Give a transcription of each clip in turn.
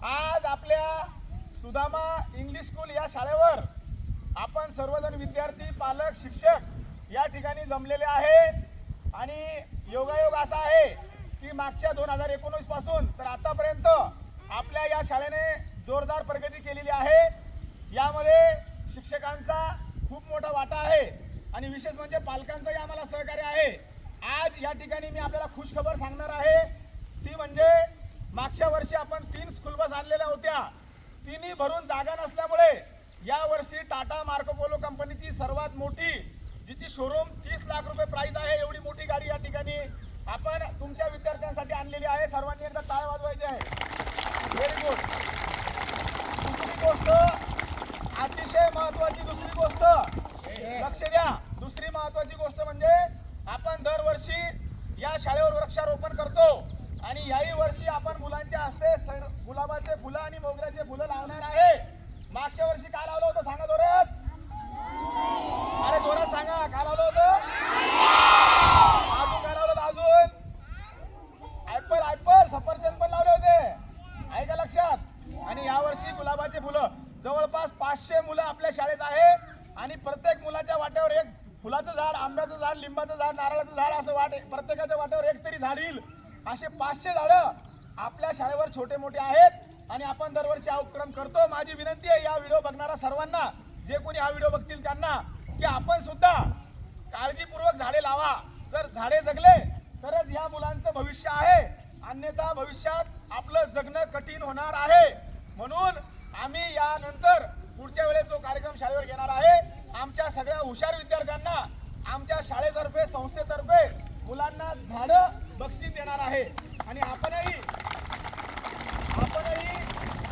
आज आपल्या Sudama English school या शाळेवर आपण सर्वजण विद्यार्थी, पालक, शिक्षक या ठिकाणी जमलेले आहे आणि योगायोग असा आहे की मागच्या 2019 पासून तर आतापर्यंत आपल्या या शाळेने जोरदार प्रगती केलेली आहे। यामध्ये शिक्षकांचा खूप मोठा वाटा आहे आणि विशेष म्हणजे पालकांचंही आम्हाला सहकार्य आहे। आज या ठिकाणी मी आपल्याला खुश खबर सांगणार आहे, ती म्हणजे मागच्या वर्षी आपण 3 स्कूल बस आणलेल्या होत्या, तिन्ही भरून जागा नसल्यामुळे या वर्षी टाटा मार्को पोलो कंपनीची सर्वात मोठी, जिची शोरूम 30 लाख रुपये प्राइस आहे, एवढी मोठी गाडी या ठिकाणी आपण तुमच्या विद्यार्थ्यांसाठी आणलेली आहे। सर्वांनी एकदा टाळ्या वाजवायच्या आहे। Very good. दुसरी गोष्ट, अतिशय महत्त्वाची दुसरी गोष्ट, लक्ष द्या। दुसरी महत्त्वाची गोष्ट म्हणजे आपण दरवर्षी या शाळेवर वृक्षारोपण करतो आणि याही वर्षी आपण मुलांच्या हस्ते गुलाबाचे फुलं आणि मोगऱ्याचे फुलं लावणार आहे। मागच्या वर्षी काय लावलं होतं सांगा जोरात? अरे जोरात सांगा, काय लावलं होतं? अजून काय लावलं होतं? अजून ऍपल सफरचंद पण लावले होते, आहे का लक्षात? आणि यावर्षी गुलाबाचे फुलं जवळपास 500 मुलं आपल्या शाळेत आहे आणि प्रत्येक मुलाच्या वाट्यावर एक फुलाचं झाड, आंब्याचं झाड, लिंबाचं झाड, नारळाचं झाड असं प्रत्येकाच्या वाट्यावर एक तरी झाड येईल। असे 500 झाडं आपल्या शाळेवर छोटे मोठे आहेत आणि आपण दरवर्षी हा उपक्रम करतो। माझी विनंती आहे या व्हिडिओ बघणाऱ्या सर्वांना, जे कोणी हा व्हिडिओ बघतील त्यांना, की आपण सुद्धा काळजीपूर्वक झाडे लावा। जर झाडे जगले तरच या मुलांचं भविष्य आहे, अन्यथा भविष्यात आपलं जगणं कठीण होणार आहे। म्हणून आम्ही यानंतर पुढच्या वेळेस जो कार्यक्रम शाळेवर घेणार आहे, आमच्या सगळ्या हुशार विद्यार्थ्यांना आमच्या शाळेतर्फे, संस्थेतर्फे मुलांना झाडं बक्षीस देणार आहे आणि आपणही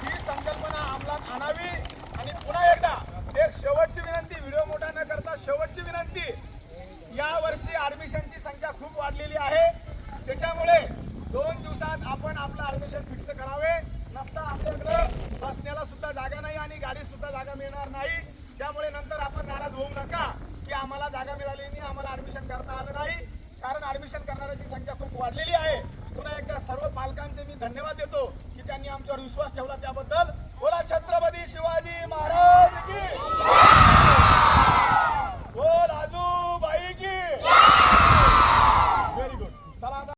ही संकल्पना अंमलात आणावी। आणि पुन्हा एकदा एक शेवटची विनंती, व्हिडिओ मोठा न करता शेवटची विनंती, या वर्षी ऍडमिशनची संख्या खूप वाढलेली आहे, त्याच्यामुळे 2 दिवसात आपण आपलं ऍडमिशन फिक्स करावे, नसता आपल्याकडे बसण्याला सुद्धा जागा नाही आणि गाडीत सुद्धा जागा मिळणार नाही। त्यामुळे नंतर आपण नाराज होऊ नका की आम्हाला जागा मिळाली नाही, आम्हाला ऍडमिशन करता आलं नाही, कारण ऍडमिशन करणाऱ्यांची संख्या खूप वाढलेली आहे। पुन्हा एकदा सर्व पालकांचे मी धन्यवाद देतो की त्यांनी आमच्यावर विश्वास ठेवला त्याबद्दल।